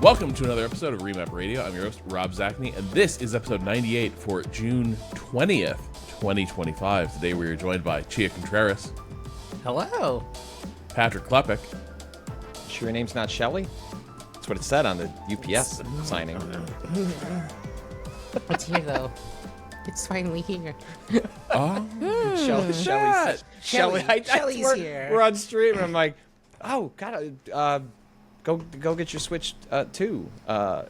Welcome to another episode of Remap Radio. I'm your host, Rob Zachney, and this is episode 98 for June 20th, 2025. Today we are joined by Chia Contreras. Hello. Patrick Klepek. Sure your name's not Shelley? That's what it said on the UPS signing. It's here, though. It's finally here. Shelley's here. We're on stream, and I'm like, oh, God, go get your Switch 2.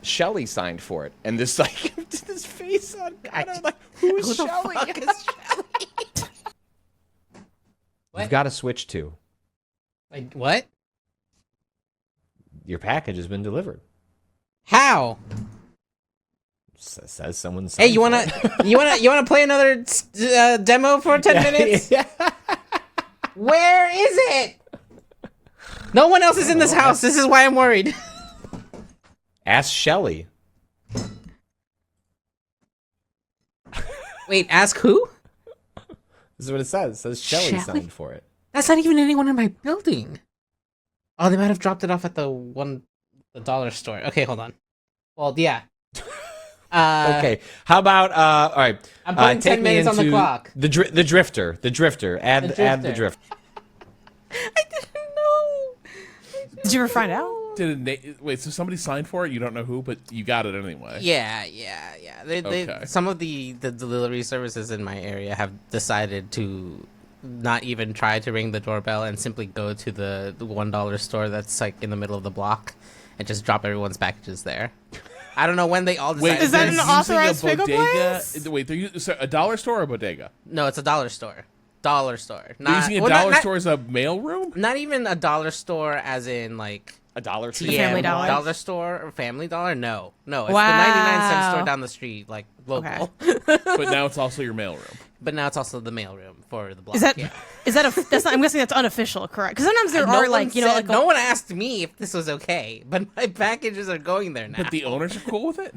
Shelley signed for it. And this, like, this face on God, I'm like, who's Shelley? Fuck is Shelley? You've got a Switch 2. Like, what? Your package has been delivered. How? Says someone. Hey, you wanna play another demo for 10 minutes? Yeah. Where is it? No one else is in this house. This is why I'm worried. Ask Shelley. Wait, ask who? This is what it says. It says Shelley signed for it. That's not even anyone in my building. Oh, they might have dropped it off at the dollar store. Okay, hold on. Well, yeah. Okay. How about all right? I'm putting 10 minutes on the clock. The drifter. Add the drifter. I didn't know. Did you ever find out? Wait, so somebody signed for it? You don't know who, but you got it anyway. Yeah. Okay. Some of the delivery services in my area have decided to not even try to ring the doorbell and simply go to the $1 store that's like in the middle of the block and just drop everyone's packages there. I don't know when they all decided. Is that they're an authorized using a pickup place? Wait, they're using a dollar store or a bodega? No, it's a dollar store. Dollar store. They're using a dollar store as a mail room? Not even a dollar store as in like A dollar tree. TM Family Dollar? dollar store or Family Dollar. No, it's Wow. the 99-cent store down the street, like local. Okay. But now it's also your mail room. But now it's also the mail room for the block. Is that yeah. that's not, I'm guessing that's unofficial, correct? Because sometimes there are like, like no one asked me if this was okay, but my packages are going there now. But the owners are cool with it?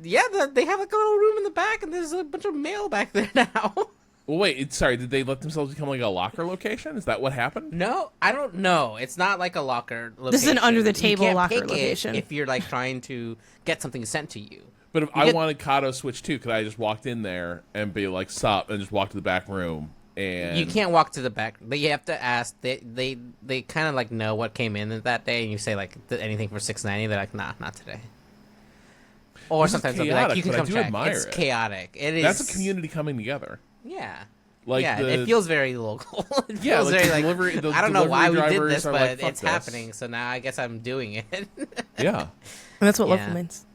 Yeah, they have like a little room in the back, and there's a bunch of mail back there now. Well, wait, sorry, did they let themselves become like a locker location? Is that what happened? No, I don't know. It's not like a locker location. This is an under-the-table You can't locker pick it location. if you're like trying to get something sent to you. But if I wanted Kato Switch 2, could I just walked in there and be like, sup, and just walk to the back room? And You can't walk to the back. You have to ask. They kind of like know what came in that day, and you say like anything for $6.90. They're like, nah, not today. Or This is sometimes they'll be like, chaotic, you can but I come do check. admire It's it. chaotic. It is. That's a community coming together. Yeah. Like yeah, the- it feels very local. It feels Yeah, like very the like delivery- the I don't know why we delivery did drivers this, are but like, "Fuck it's this." happening. So now I guess I'm doing it. Yeah. And that's what Yeah. local means.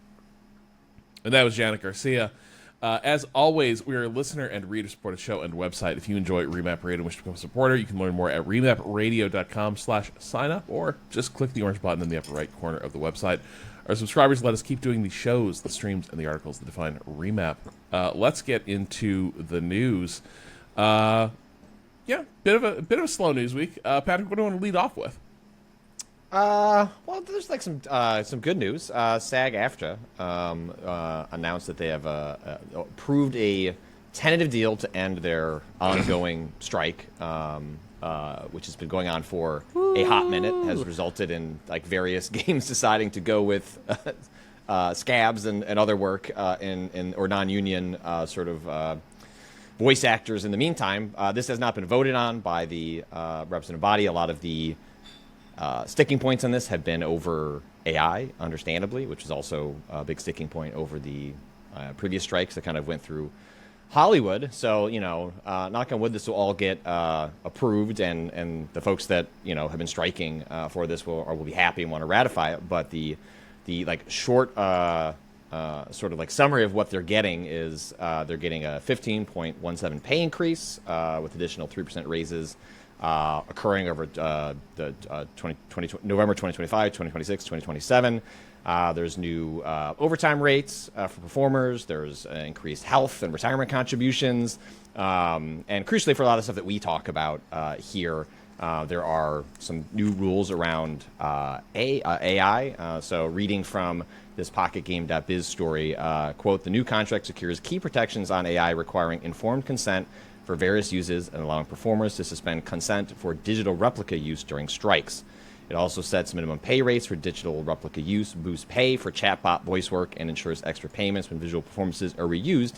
And that was Janet Garcia. As always, we are a listener and reader-supported show and website. If you enjoy Remap Radio and wish to become a supporter, you can learn more at remapradio.com/sign-up, or just click the orange button in the upper right corner of the website. Our subscribers let us keep doing the shows, the streams, and the articles that define Remap. Let's get into the news. Yeah, bit of a slow news week. Patrick, what do you want to lead off with? Well, there's like some good news. SAG-AFTRA announced that they have approved a tentative deal to end their ongoing strike, which has been going on for a hot minute. Has resulted in like various games deciding to go with scabs and other work in or non-union sort of voice actors. In the meantime, this has not been voted on by the representative body. A lot of the sticking points on this have been over AI, understandably, which is also a big sticking point over the previous strikes that kind of went through Hollywood. So, knock on wood, this will all get approved, and the folks that have been striking for this will be happy and want to ratify it. But the like short sort of like summary of what they're getting is they're getting a 15.17 pay increase with additional 3% raises. Occurring over the November 2025, 2026, 2027. There's new overtime rates for performers. There's increased health and retirement contributions. And crucially, for a lot of stuff that we talk about here, there are some new rules around AI. So reading from this PocketGame.biz story, quote, the new contract secures key protections on AI requiring informed consent for various uses and allowing performers to suspend consent for digital replica use during strikes. It also sets minimum pay rates for digital replica use, boosts pay for chatbot voice work, and ensures extra payments when visual performances are reused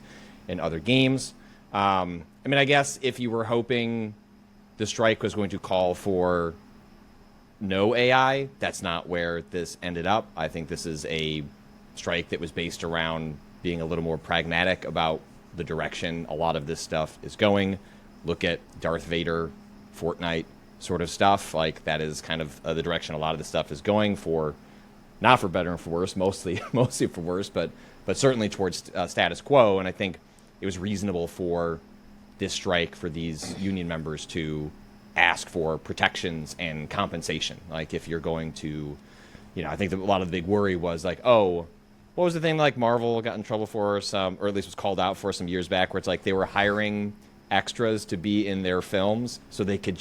in other games. I mean, I guess if you were hoping the strike was going to call for no AI, that's not where this ended up. I think this is a strike that was based around being a little more pragmatic about the direction a lot of this stuff is going. Look at Darth Vader, Fortnite sort of stuff. Like, that is kind of the direction a lot of this stuff is going for, not for better and for worse, mostly for worse, but certainly towards status quo. And I think it was reasonable for this strike, for these union members to ask for protections and compensation. Like, if you're going to, I think that a lot of the big worry was like, oh, what was the thing like Marvel got in trouble for some, or at least was called out for some years back, where it's like they were hiring extras to be in their films so they could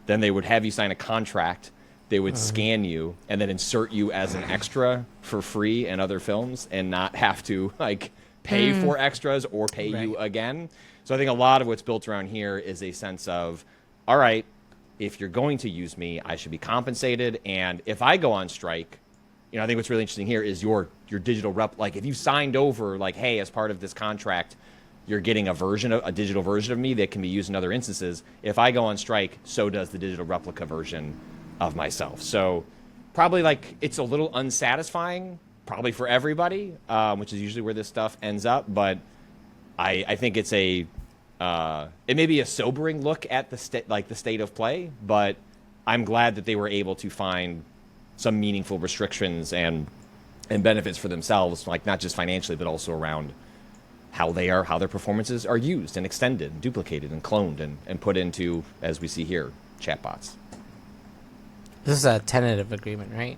then they would have you sign a contract, they would scan you and then insert you as an extra for free in other films and not have to like pay for extras or pay you again. So I think a lot of what's built around here is a sense of, all right, if you're going to use me, I should be compensated. And if I go on strike, I think what's really interesting here is your digital rep. Like, if you signed over, like, hey, as part of this contract, you're getting a digital version of me that can be used in other instances. If I go on strike, so does the digital replica version of myself. So probably, like, it's a little unsatisfying, probably for everybody, which is usually where this stuff ends up. But I think it's it may be a sobering look at the state of play, but I'm glad that they were able to find some meaningful restrictions and benefits for themselves, like not just financially, but also around how their performances are used and extended and duplicated and cloned and put into, as we see here, chatbots. This is a tentative agreement, right?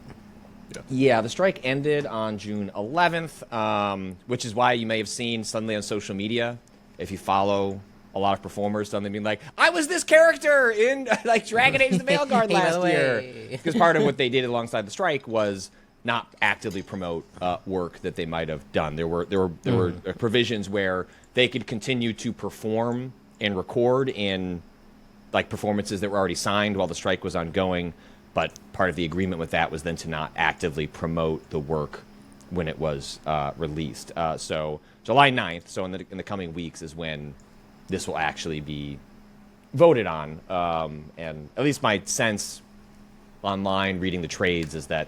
Yeah, the strike ended on June 11th, which is why you may have seen suddenly on social media, if you follow a lot of performers, suddenly being like, I was this character in like Dragon Age the Veilguard last year. Because part of what they did alongside the strike was not actively promote work that they might have done. There were provisions where they could continue to perform and record in like performances that were already signed while the strike was ongoing. But part of the agreement with that was then to not actively promote the work when it was released. So July 9th, so in the coming weeks, is when this will actually be voted on. And at least my sense online reading the trades is that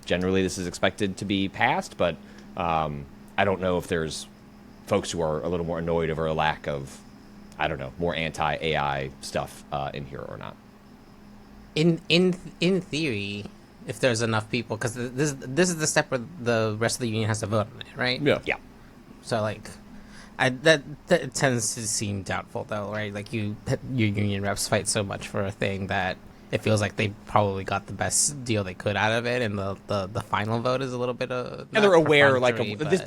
generally this is expected to be passed, but I don't know if there's folks who are a little more annoyed over a lack of, more anti-AI stuff in here or not. In theory, if there's enough people, because this is the step where the rest of the union has to vote on it, right? Yeah. So like, that tends to seem doubtful though, right? Like your union reps fight so much for a thing that it feels like they probably got the best deal they could out of it, and the final vote is a little bit of. And they're aware,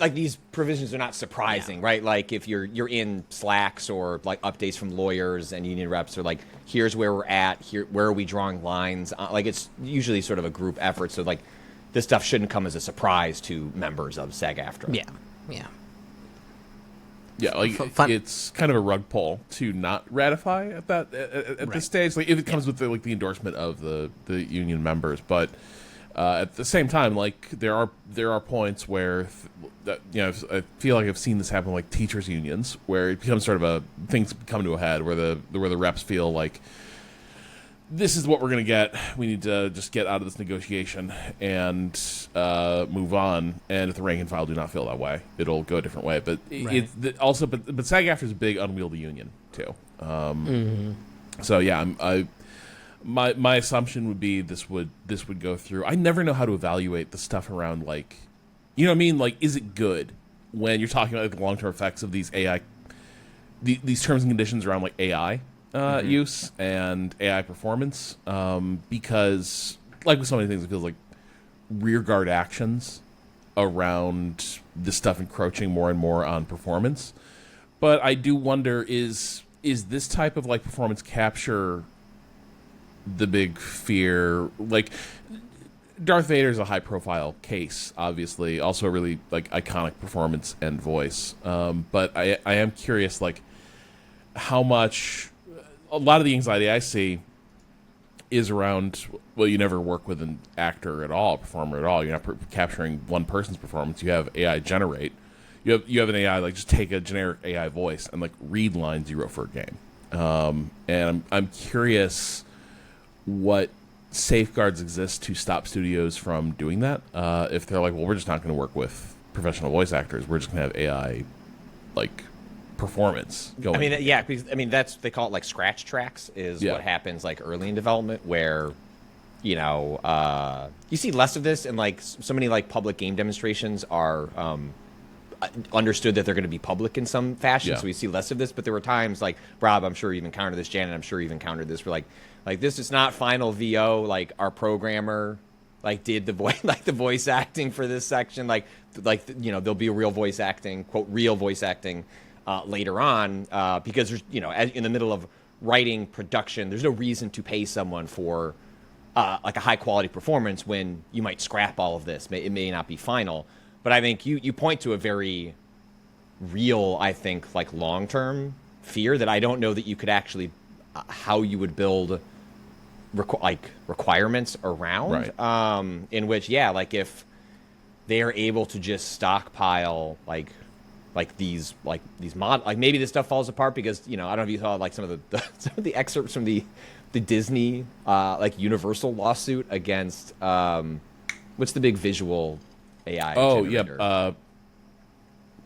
these provisions are not surprising, right? Like if you're in Slacks or like updates from lawyers and union reps are like, here's where we're at, where are we drawing lines? Like it's usually sort of a group effort, so like this stuff shouldn't come as a surprise to members of SAG-AFTRA. Yeah. Yeah, like it's kind of a rug pull to not ratify at this stage. Like if it comes with the endorsement of the union members, but at the same time, like there are points where I feel like I've seen this happen like teachers unions, where it becomes sort of things come to a head where the reps feel like this is what we're going to get. We need to just get out of this negotiation and move on. And if the rank and file do not feel that way, it'll go a different way. But but SAG-AFTRA is a big unwieldy union too. So yeah, my assumption would be this would go through. I never know how to evaluate the stuff around like, you know what I mean? Like, is it good when you're talking about like, the long-term effects of these AI, these terms and conditions around like AI? Use and AI performance, because like with so many things, it feels like rearguard actions around this stuff encroaching more and more on performance. But I do wonder, is this type of like performance capture the big fear? Like Darth Vader is a high profile case, obviously, also a really like iconic performance and voice. But I am curious, like how much. A lot of the anxiety I see is around. Well, you never work with an actor at all, a performer at all. You're not capturing one person's performance. You have AI generate. You have an AI like just take a generic AI voice and like read lines you wrote for a game. And I'm curious what safeguards exist to stop studios from doing that. If they're like, well, we're just not going to work with professional voice actors. We're just going to have AI like performance going. I mean, yeah, because that's they call it like scratch tracks is what happens like early in development where, you see less of this and like so many like public game demonstrations are understood that they're going to be public in some fashion, so we see less of this. But there were times like Rob, I'm sure you've encountered this, Janet, I'm sure you've encountered this. Where like this is not final VO. Like our programmer like did the voice acting for this section. Like there'll be a real voice acting later on because there's in the middle of writing production, there's no reason to pay someone for like a high quality performance when you might scrap all of this. It may not be final. But I think you point to a very real, I think, like long-term fear that I don't know that you could actually how you would build requirements around. Right. In which, like if they are able to just stockpile like these mod, like maybe this stuff falls apart because I don't know if you saw like some of the excerpts from the Disney like Universal lawsuit against what's the big visual AI generator?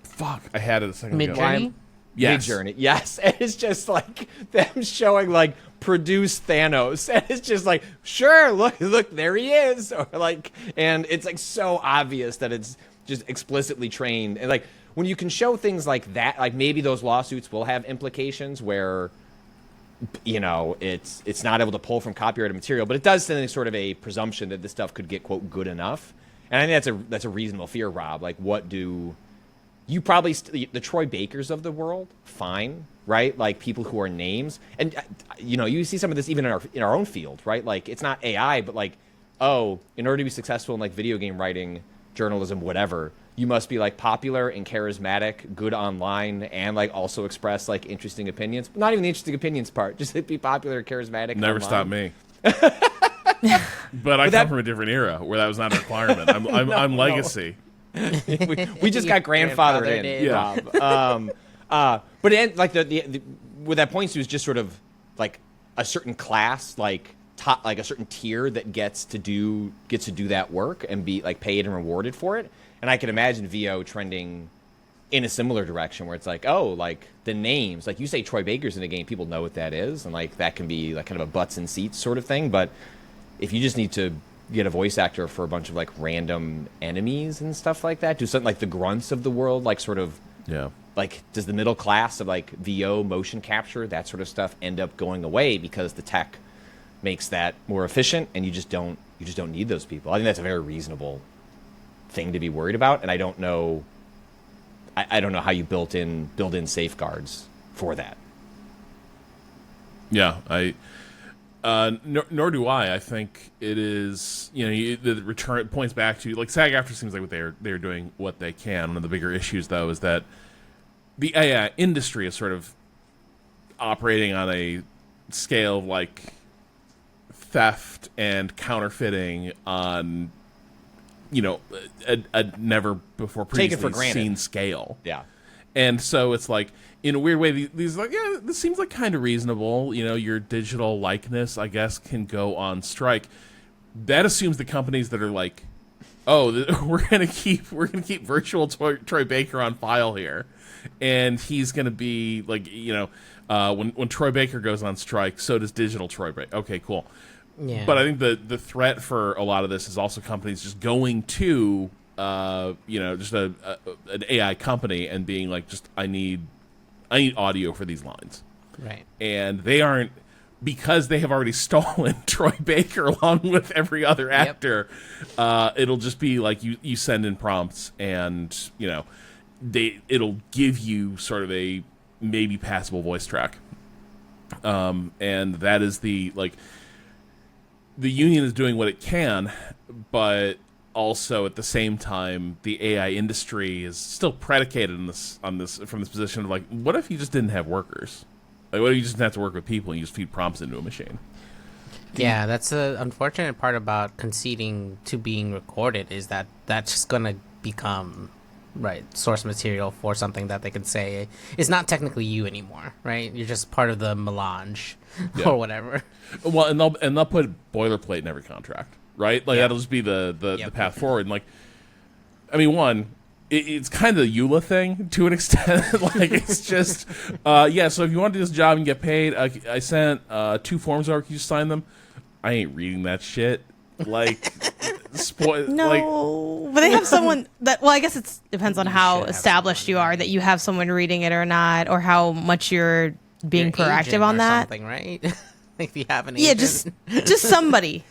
Fuck, I had it a second ago. Midjourney? Yes. Midjourney, yes. And it's just like them showing like produce Thanos, and it's just like, sure, look, there he is, or like, and it's like so obvious that it's just explicitly trained, and like when you can show things like that, like maybe those lawsuits will have implications where it's not able to pull from copyrighted material, but it does send sort of a presumption that this stuff could get quote good enough. And I think that's a reasonable fear, Rob. Like, what do you probably the Troy Bakers of the world? Fine, right? Like people who are names, and you see some of this even in our own field, right? Like it's not AI, but like, oh, in order to be successful in like video game writing, journalism, whatever, you must be like popular and charismatic, good online, and like also express like interesting opinions. Not even the interesting opinions part, just be popular and charismatic. Never online. Stopped me. But I come from a different era where that was not a requirement. I'm legacy. we just got grandfathered in, Rob. But like the what that points to is just sort of like a certain class, like a certain tier that gets to do that work and be like paid and rewarded for it. And I can imagine VO trending in a similar direction where it's like, oh, like the names, like you say Troy Baker's in a game, people know what that is, and like that can be like kind of a butts and seats sort of thing. But if you just need to get a voice actor for a bunch of like random enemies and stuff like that, do something like the grunts of the world, like sort of like does the middle class of like VO motion capture, that sort of stuff end up going away because the tech makes that more efficient and you just don't need those people. I think that's a very reasonable thing to be worried about, and I don't know how you build in safeguards for that. Yeah, nor do I. I think it is, the return points back to like SAG-AFTRA seems like they're doing what they can. One of the bigger issues though is that the AI industry is sort of operating on a scale of like theft and counterfeiting on a never before previously seen scale. Yeah. And so it's like, in a weird way, these like, yeah, this seems like kind of reasonable. Your digital likeness, I guess, can go on strike. That assumes the companies that are like, oh, we're gonna keep virtual Troy Baker on file here, and he's gonna be like, when Troy Baker goes on strike, so does digital Troy Baker. Okay, cool. Yeah. But I think the threat for a lot of this is also companies just going to just an AI company and being like, just I need audio for these lines. Right. And they aren't, because they have already stolen Troy Baker along with every other actor. It'll just be like you send in prompts and it'll give you sort of a maybe passable voice track. And that is the union is doing what it can, but also at the same time, the AI industry is still predicated from this position of like, what if you just didn't have workers? Like, what if you just didn't have to work with people and you just feed prompts into a machine? Yeah, that's the unfortunate part about conceding to being recorded is that that's just gonna become source material for something that they can say is not technically you anymore, right? You're just part of the melange or whatever. Well, and they'll put boilerplate in every contract, right? Like that'll just be the path forward. And like, I mean, it's kind of the EULA thing to an extent. Like it's just, so if you want to do this job and get paid, I sent 2 forms over. Can you sign them? I ain't reading that shit. Like, no, but they have someone that. Well, I guess it depends on how established you are that you have someone reading it or not, or how much you're being proactive on that. Something, right? Like if you have an agent. just somebody.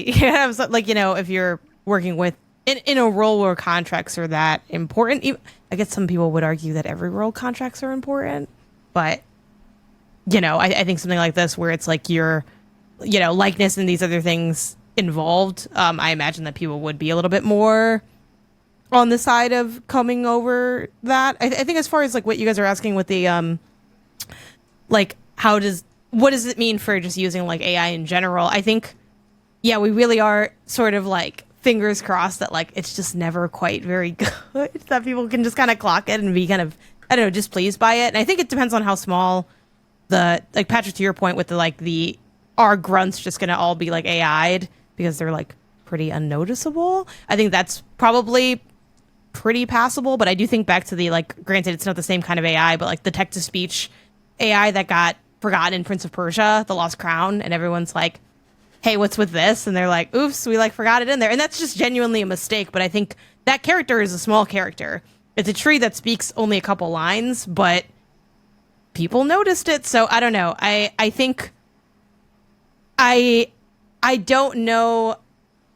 Yeah, like if you're working with in a role where contracts are that important. I guess some people would argue that every role contracts are important, but I think something like this where it's like your likeness and these other things involved, I imagine that people would be a little bit more on the side of coming over that. I think as far as like what you guys are asking with the like what does it mean for just using like AI in general? I think we really are sort of like fingers crossed that like it's just never quite very good, that people can just kind of clock it and be kind of, I don't know, displeased by it. And I think it depends on how small like Patrick, to your point with our grunts just gonna all be like AI'd because they're like pretty unnoticeable. I think that's probably pretty passable, but I do think back to the like, granted it's not the same kind of AI, but like the text to speech AI that got forgotten in Prince of Persia, The Lost Crown, and everyone's like, hey, what's with this? And they're like, oops, we like forgot it in there. And that's just genuinely a mistake. But I think that character is a small character. It's a tree that speaks only a couple lines, but people noticed it. So I don't know. I think I don't know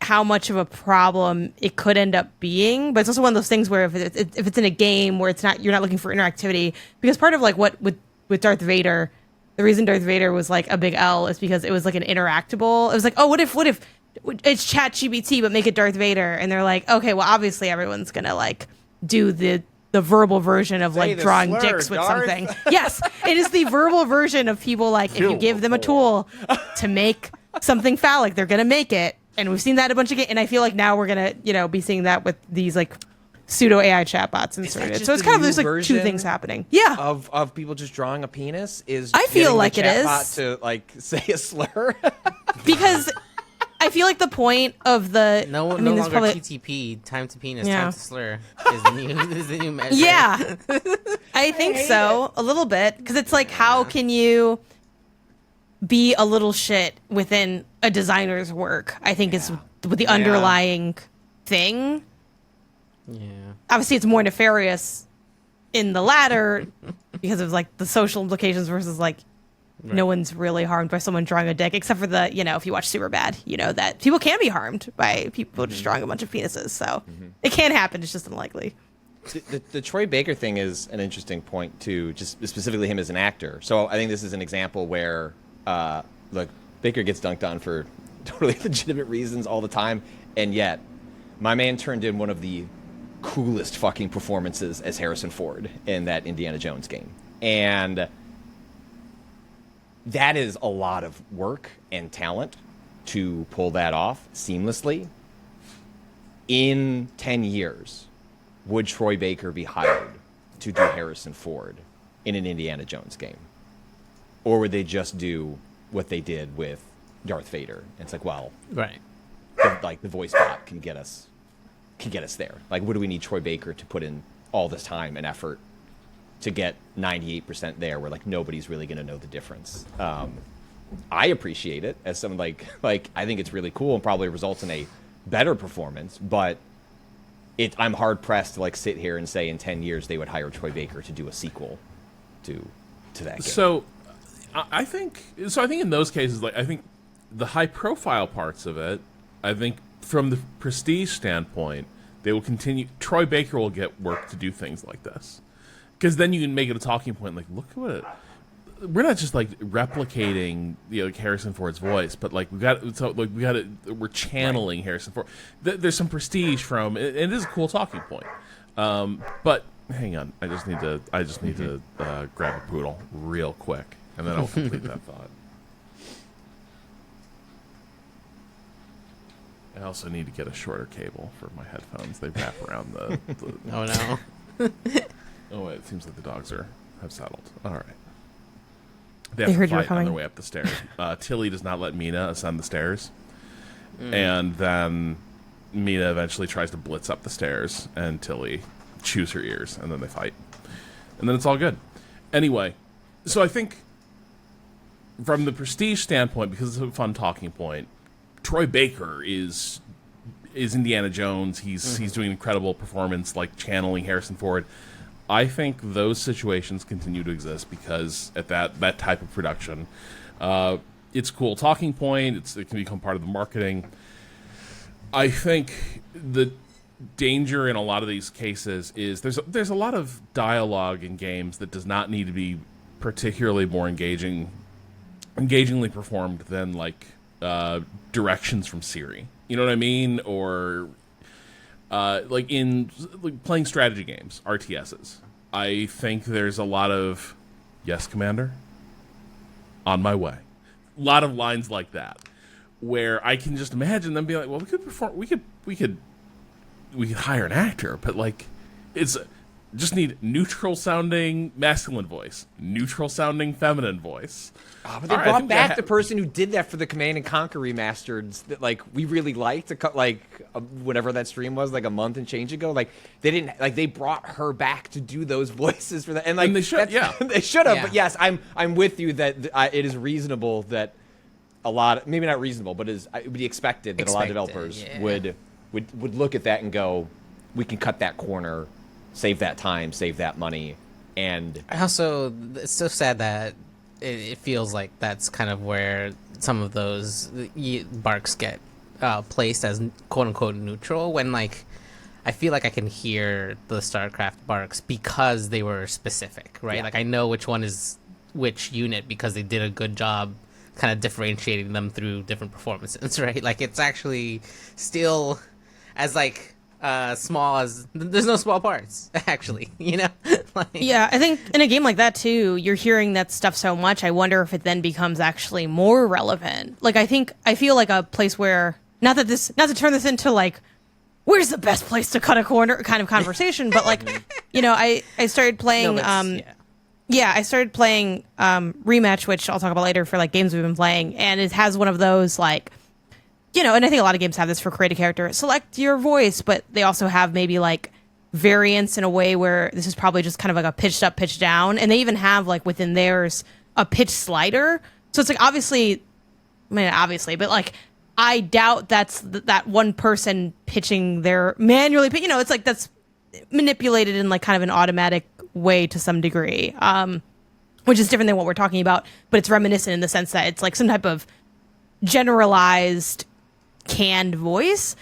how much of a problem it could end up being, but it's also one of those things where if it's in a game where you're not looking for interactivity, because part of like what with Darth Vader, the reason Darth Vader was like a big L is because it was like an interactable. It was like, oh, what if it's ChatGPT but make it Darth Vader? And they're like, okay, well obviously everyone's gonna like do the verbal version of like drawing dicks with something. Yes, it is the verbal version of people like if you give them a tool to make something phallic, they're gonna make it. And we've seen that a bunch of games, and I feel like now we're gonna be seeing that with these like pseudo AI chatbots inserted. So it's kind of there's like 2 things happening. Yeah, of people just drawing a penis is. I feel like it is to like say a slur because I feel like the point of the no longer probably, TTP, time to penis, time to slur is the new measure. Yeah, I think so a little bit because it's like how can you be a little shit within a designer's work? I think is with the underlying thing. Yeah. Obviously, it's more nefarious in the latter because of like the social implications versus like no one's really harmed by someone drawing a dick, except for the if you watch Superbad, that people can be harmed by people just drawing a bunch of penises. So it can happen. It's just unlikely. The Troy Baker thing is an interesting point too, just specifically him as an actor. So I think this is an example where look, Baker gets dunked on for totally legitimate reasons all the time, and yet my man turned in one of the coolest fucking performances as Harrison Ford in that Indiana Jones game. And that is a lot of work and talent to pull that off seamlessly. In 10 years, would Troy Baker be hired to do Harrison Ford in an Indiana Jones game? Or would they just do what they did with Darth Vader? And it's like, well, right, the voice bot can get us there. Like, what do we need Troy Baker to put in all this time and effort to get 98% there, where like nobody's really going to know the difference? I appreciate it as someone like I think it's really cool and probably results in a better performance. But I'm hard pressed to like sit here and say in 10 years they would hire Troy Baker to do a sequel to that game. So I think in those cases, like I think the high profile parts of it, I think from the prestige standpoint, they will continue. Troy Baker will get work to do things like this, because then you can make it a talking point. Like, look what we're not just like replicating like Harrison Ford's voice, but like we're channeling Harrison Ford. There's some prestige from it. It is a cool talking point. But hang on, I just need to grab a poodle real quick, and then I'll complete that thought. I also need to get a shorter cable for my headphones. They wrap around the Oh no. Oh wait, it seems like the dogs have settled. All right. They have heard to you were fight on their coming. way up the stairs. Tilly does not let Mina ascend the stairs. And then Mina eventually tries to blitz up the stairs, and Tilly chews her ears, and then they fight. And then it's all good. Anyway, so I think from the prestige standpoint, because it's a fun talking point, Troy Baker is Indiana Jones. He's doing an incredible performance, like channeling Harrison Ford. I think those situations continue to exist because at that type of production, it's a cool talking point. It can become part of the marketing. I think the danger in a lot of these cases is there's a lot of dialogue in games that does not need to be particularly more engagingly performed than like directions from Siri. You know what I mean? Or like in playing strategy games, RTSs. I think there's a lot of "Yes, Commander," "On my way." A lot of lines like that, where I can just imagine them being like, "Well, we could hire an actor, but like, it's just need neutral sounding masculine voice, neutral sounding feminine voice." Oh, but they brought back the person who did that for the Command and Conquer remasters that like we really liked. Whatever that stream was, like a month and change ago. Like they didn't like they brought her back to do those voices for that, and like And they should, they should have. Yeah. But yes, I'm with you that it is reasonable that a lot, maybe not reasonable, but it would be expected that a lot of developers would look at that and go, we can cut that corner, save that time, save that money, and I also, it's so sad that it feels like that's kind of where some of those barks get placed as quote-unquote neutral, when like I feel like I can hear the StarCraft barks because they were specific, right? Yeah. Like I know which one is which unit because they did a good job kind of differentiating them through different performances, right? Like it's actually still as like small as there's no small parts actually, you know. Like, Yeah, I think in a game like that too, you're hearing that stuff so much. I wonder if it then becomes actually more relevant. Like I feel like a place where not to turn this into like where's the best place to cut a corner kind of conversation, but like you know, I started playing I started playing Rematch, which I'll talk about later, for like games we've been playing, and it has one of those like, you know, and I think a lot of games have this for create a character, select your voice, but they also have maybe like variants in a way where this is probably just kind of like a pitched up, pitched down, and they even have like within theirs a pitch slider. So it's like obviously, but like I doubt that's that one person pitching their manually, you know, it's like that's manipulated in like kind of an automatic way to some degree, which is different than what we're talking about, but it's reminiscent in the sense that it's like some type of generalized canned voice.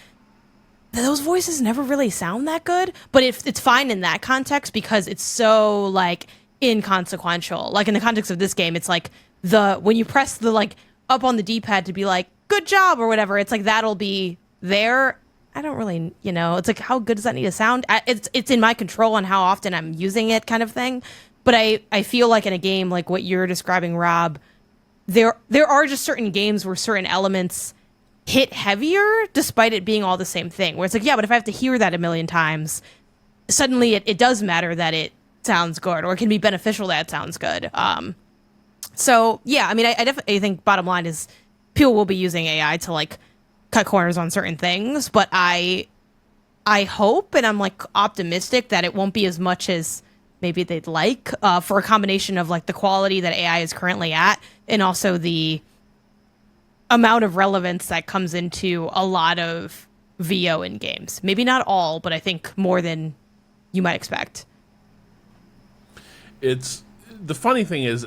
Those voices never really sound that good, but it's fine in that context because it's so like inconsequential. Like in the context of this game, it's like when you press the like up on the D-pad to be like good job or whatever, it's like that'll be there. I don't really, you know, it's like how good does that need to sound? It's in my control on how often I'm using it, kind of thing. But I feel like in a game like what you're describing, Rob, there are just certain games where certain elements hit heavier despite it being all the same thing, where it's like, yeah, but if I have to hear that a million times, suddenly it does matter that it sounds good, or it can be beneficial that it sounds good. So yeah, I mean, I definitely think bottom line is people will be using AI to like cut corners on certain things, but I hope, and I'm like optimistic that it won't be as much as maybe they'd like, for a combination of like the quality that AI is currently at and also the amount of relevance that comes into a lot of VO in games. Maybe not all, but I think more than you might expect. It's the funny thing is,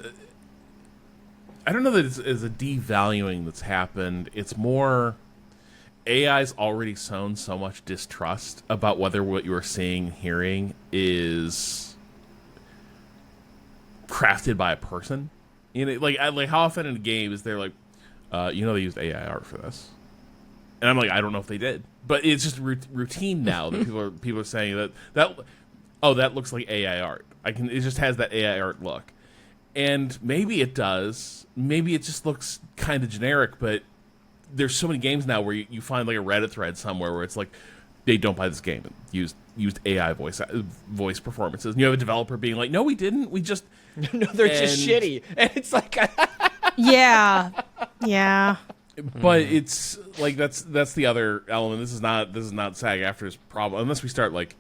I don't know that it's a devaluing that's happened. It's more AI's already sown so much distrust about whether what you are seeing and hearing is crafted by a person. You know, like how often in a game is there like, you know, they used AI art for this, and I'm like, I don't know if they did, but it's just routine now that people are saying that looks like AI art. It just has that AI art look, and maybe it does. Maybe it just looks kind of generic, but there's so many games now where you find like a Reddit thread somewhere where it's like they don't buy this game and used AI voice performances. And you have a developer being like, no, we didn't. We just no, they're just shitty, and it's like yeah. But it's like that's the other element. This is not SAG-AFTRA's problem unless we start like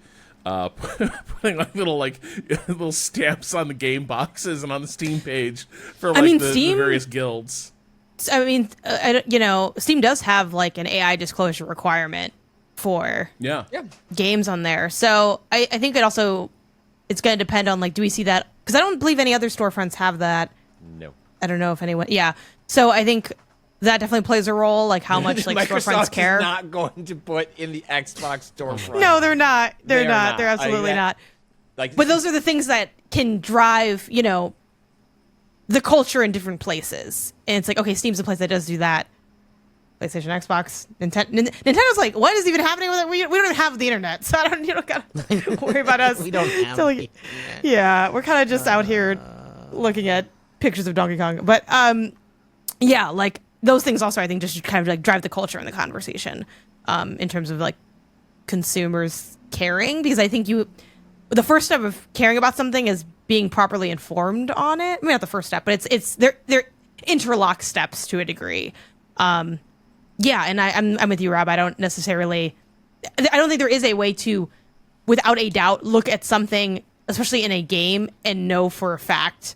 putting like little stamps on the game boxes and on the Steam page for like the various guilds. I mean, Steam does have like an AI disclosure requirement for games on there. So I think it's going to depend on like, do we see that? Because I don't believe any other storefronts have that. No. I don't know if anyone. Yeah. So I think that definitely plays a role, like how much like storefronts care. Microsoft is not going to put in the Xbox storefront. No, they're not. They're not. They're absolutely not. But those are the things that can drive, the culture in different places. And it's like, okay, Steam's a place that does do that. PlayStation, Xbox, Nintendo's like, what is even happening with it? We don't even have the internet, so you don't gotta worry about us. We don't have the internet. Yeah, we're kind of just out here looking at pictures of Donkey Kong. But yeah, like those things also I think just kind of like drive the culture in the conversation in terms of like consumers caring, because I think the first step of caring about something is being properly informed on it. I mean, not the first step, but they're interlock steps to a degree. Yeah, and I'm with you, Rob. I don't think there is a way to, without a doubt, look at something, especially in a game, and know for a fact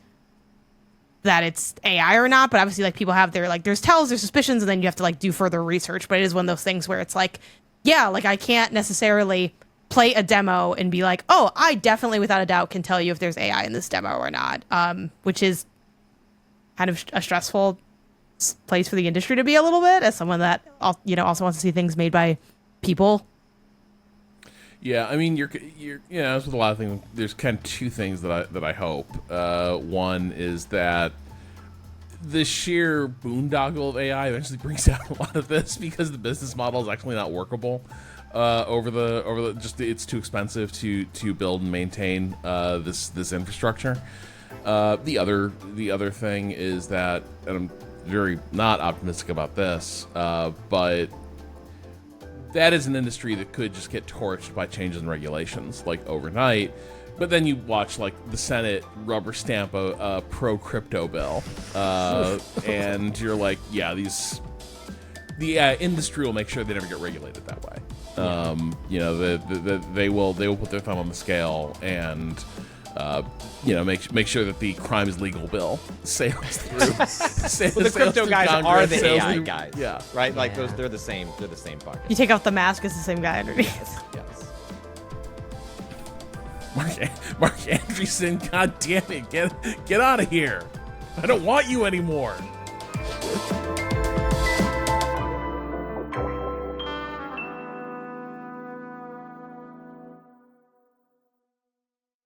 that it's AI or not. But obviously, like, people have there's tells, there's suspicions, and then you have to like do further research. But it is one of those things where it's like, yeah, like I can't necessarily play a demo and be like, oh, I definitely without a doubt can tell you if there's AI in this demo or not, which is kind of a stressful place for the industry to be a little bit, as someone that also wants to see things made by people. Yeah, I mean, you're as with a lot of things, there's kind of two things that I hope. One is that the sheer boondoggle of AI eventually brings down a lot of this, because the business model is actually not workable. It's too expensive to build and maintain this infrastructure. The other thing is that, and I'm very not optimistic about this, but that is an industry that could just get torched by changes in regulations like overnight. But then you watch like the Senate rubber stamp a pro crypto bill, and you're like, yeah, the industry will make sure they never get regulated that way. They will put their thumb on the scale and make sure that the crime is legal bill sails through. The crypto guys are the AI guys, yeah, right? Like they're the same bucket. You take off the mask, it's the same guy underneath. Yes. Mark Andreessen, God damn it, get out of here! I don't want you anymore.